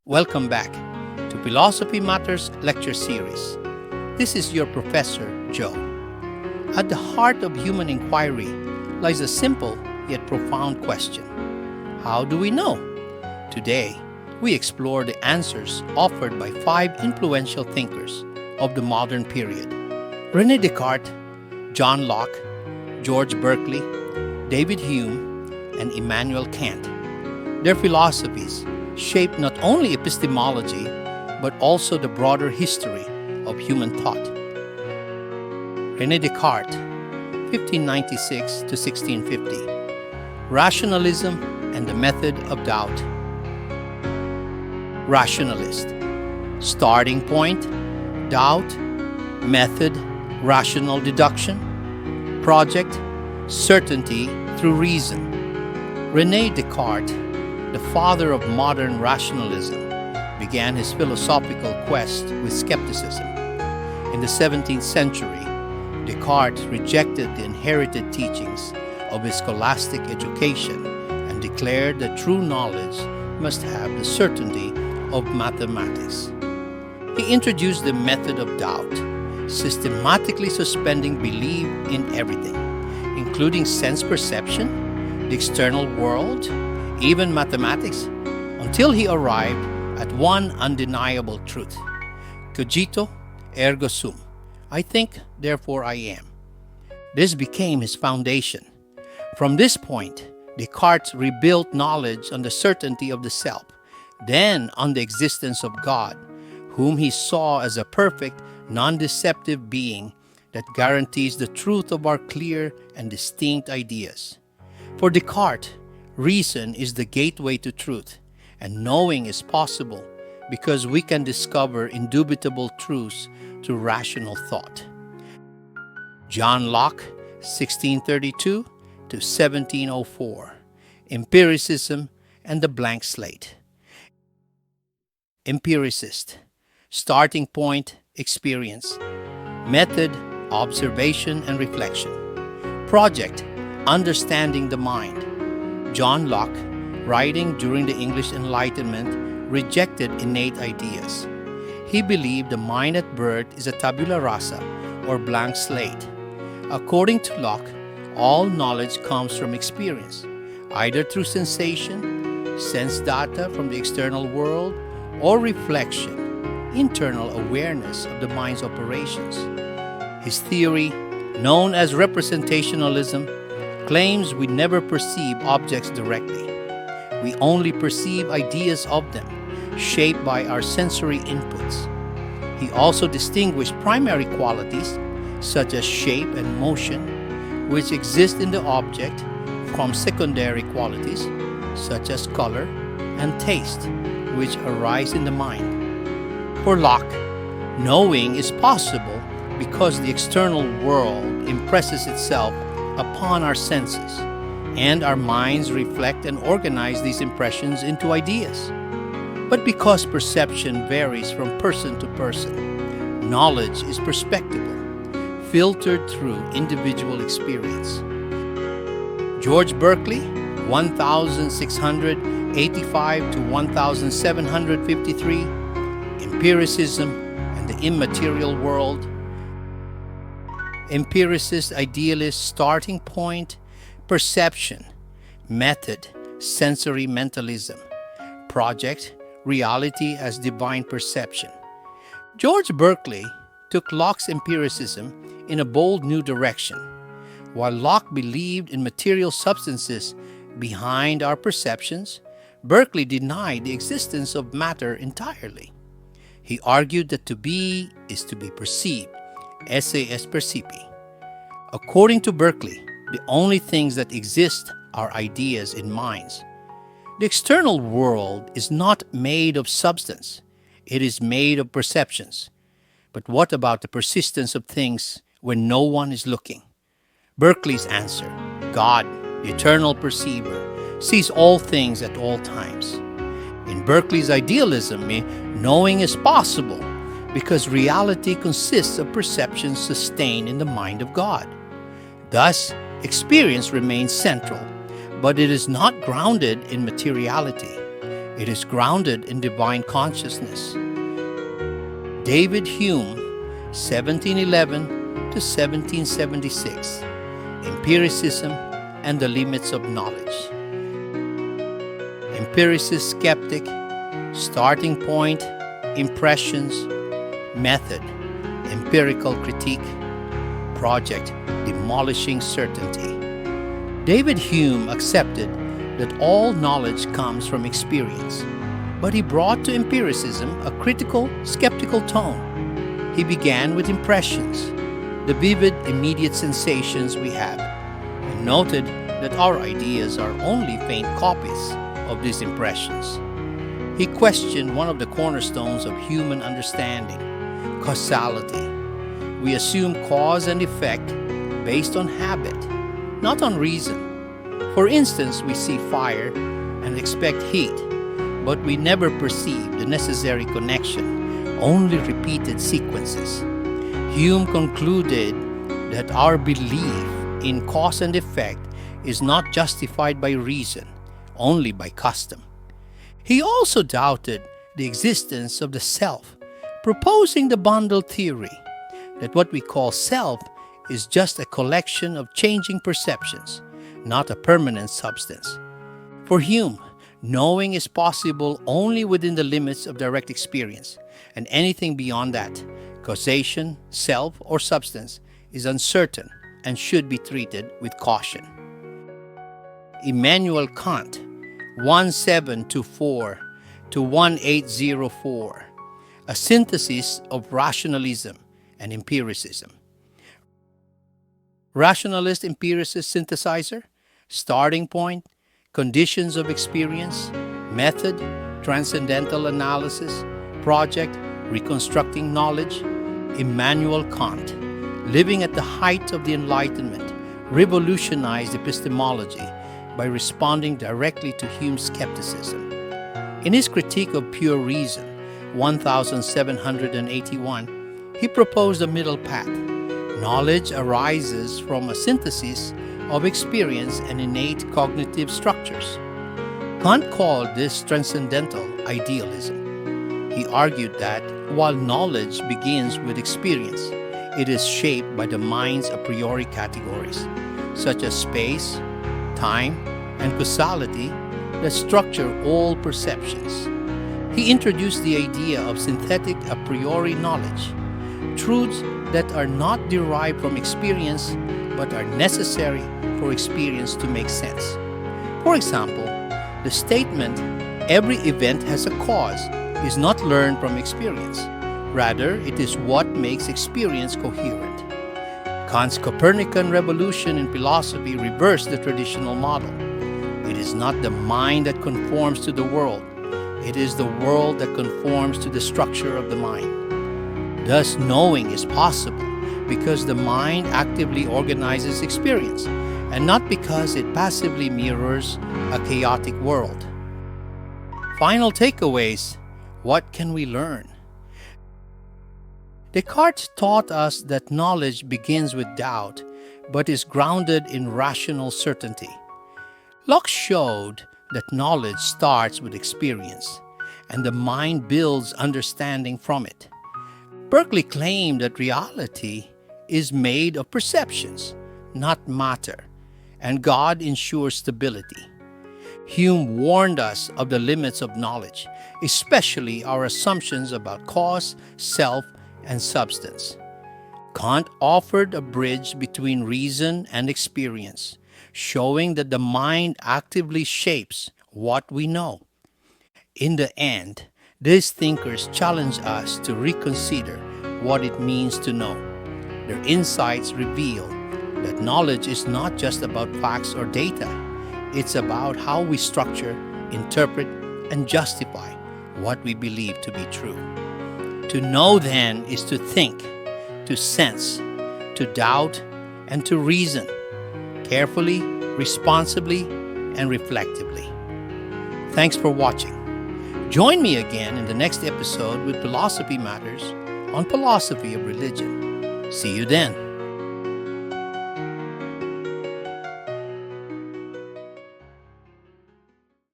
Welcome back to Philosophy Matters Lecture Series. This is your Professor, Joe. At the heart of human inquiry lies a simple yet profound question. How do we know? Today, we explore the answers offered by five influential thinkers of the modern period: René Descartes, John Locke, George Berkeley, David Hume, and Immanuel Kant. Their philosophies shaped not only epistemology, but also the broader history of human thought. René Descartes, 1596 to 1650. Rationalism and the Method of Doubt. Rationalist. Starting point, doubt, method, rational deduction. Project, certainty through reason. René Descartes, the father of modern rationalism, began his philosophical quest with skepticism. In the 17th century, Descartes rejected the inherited teachings of his scholastic education and declared that true knowledge must have the certainty of mathematics. He introduced the method of doubt, systematically suspending belief in everything, including sense perception, the external world, even mathematics, until he arrived at one undeniable truth: cogito ergo sum. I think, therefore I am. This became his foundation. From this point, Descartes rebuilt knowledge on the certainty of the self, then on the existence of God, whom he saw as a perfect, non-deceptive being that guarantees the truth of our clear and distinct ideas. For Descartes, reason is the gateway to truth, and knowing is possible because we can discover indubitable truths through rational thought. John Locke, 1632 to 1704. Empiricism and the blank slate. Empiricist. Starting point, experience. Method, observation and reflection. Project, understanding the mind. John Locke, writing during the English Enlightenment, rejected innate ideas. He believed the mind at birth is a tabula rasa, or blank slate. According to Locke, all knowledge comes from experience, either through sensation, sense data from the external world, or reflection, internal awareness of the mind's operations. His theory, known as representationalism, claims we never perceive objects directly. We only perceive ideas of them, shaped by our sensory inputs. He also distinguished primary qualities, such as shape and motion, which exist in the object, from secondary qualities, such as color and taste, which arise in the mind. For Locke, knowing is possible because the external world impresses itself upon our senses, and our minds reflect and organize these impressions into ideas. But because perception varies from person to person, knowledge is perspectival, filtered through individual experience. George Berkeley, 1685 to 1753, Empiricism and the Immaterial World. Empiricist, idealist, starting point, perception. Method, sensory mentalism. Project, reality as divine perception. George Berkeley took Locke's empiricism in a bold new direction. While Locke believed in material substances behind our perceptions, Berkeley denied the existence of matter entirely. He argued that to be is to be perceived, esse est percipi. According to Berkeley, the only things that exist are ideas in minds. The external world is not made of substance. It is made of perceptions. But what about the persistence of things when no one is looking? Berkeley's answer: God, the eternal perceiver, sees all things at all times. In Berkeley's idealism, knowing is possible because reality consists of perceptions sustained in the mind of God. Thus, experience remains central, but it is not grounded in materiality. It is grounded in divine consciousness. David Hume, 1711 to 1776, Empiricism and the Limits of Knowledge. Empiricist skeptic, starting point, impressions, method, empirical critique, project, demolishing certainty. David Hume accepted that all knowledge comes from experience, but he brought to empiricism a critical, skeptical tone. He began with impressions, the vivid, immediate sensations we have, and noted that our ideas are only faint copies of these impressions. He questioned one of the cornerstones of human understanding, causality. We assume cause and effect based on habit, not on reason. For instance, we see fire and expect heat, but we never perceive the necessary connection, only repeated sequences. Hume concluded that our belief in cause and effect is not justified by reason, only by custom. He also doubted the existence of the self, proposing the bundle theory that what we call self is just a collection of changing perceptions, not a permanent substance. For Hume, knowing is possible only within the limits of direct experience, and anything beyond that, causation, self, or substance, is uncertain and should be treated with caution. Immanuel Kant, 1724 to 1804, a synthesis of rationalism and empiricism. Rationalist empiricist synthesizer, starting point, conditions of experience, method, transcendental analysis, project, reconstructing knowledge. Immanuel Kant, living at the height of the Enlightenment, revolutionized epistemology by responding directly to Hume's skepticism. In his Critique of Pure Reason, 1781, he proposed a middle path. Knowledge arises from a synthesis of experience and innate cognitive structures. Kant called this transcendental idealism. He argued that while knowledge begins with experience, it is shaped by the mind's a priori categories, such as space, time, and causality that structure all perceptions. He introduced the idea of synthetic a priori knowledge, truths that are not derived from experience but are necessary for experience to make sense. For example, the statement, "every event has a cause," is not learned from experience. Rather, it is what makes experience coherent. Kant's Copernican revolution in philosophy reversed the traditional model. It is not the mind that conforms to the world. It is the world that conforms to the structure of the mind. Thus, knowing is possible because the mind actively organizes experience, and not because it passively mirrors a chaotic world. Final takeaways. What can we learn? Descartes taught us that knowledge begins with doubt, but is grounded in rational certainty. Locke showed that knowledge starts with experience, and the mind builds understanding from it. Berkeley claimed that reality is made of perceptions, not matter, and God ensures stability. Hume warned us of the limits of knowledge, especially our assumptions about cause, self, and substance. Kant offered a bridge between reason and experience, showing that the mind actively shapes what we know. In the end, these thinkers challenge us to reconsider what it means to know. Their insights reveal that knowledge is not just about facts or data. It's about how we structure, interpret, and justify what we believe to be true. To know, then, is to think, to sense, to doubt, and to reason, carefully, responsibly, and reflectively. Thanks for watching. Join me again in the next episode with Philosophy Matters on philosophy of religion. See you then.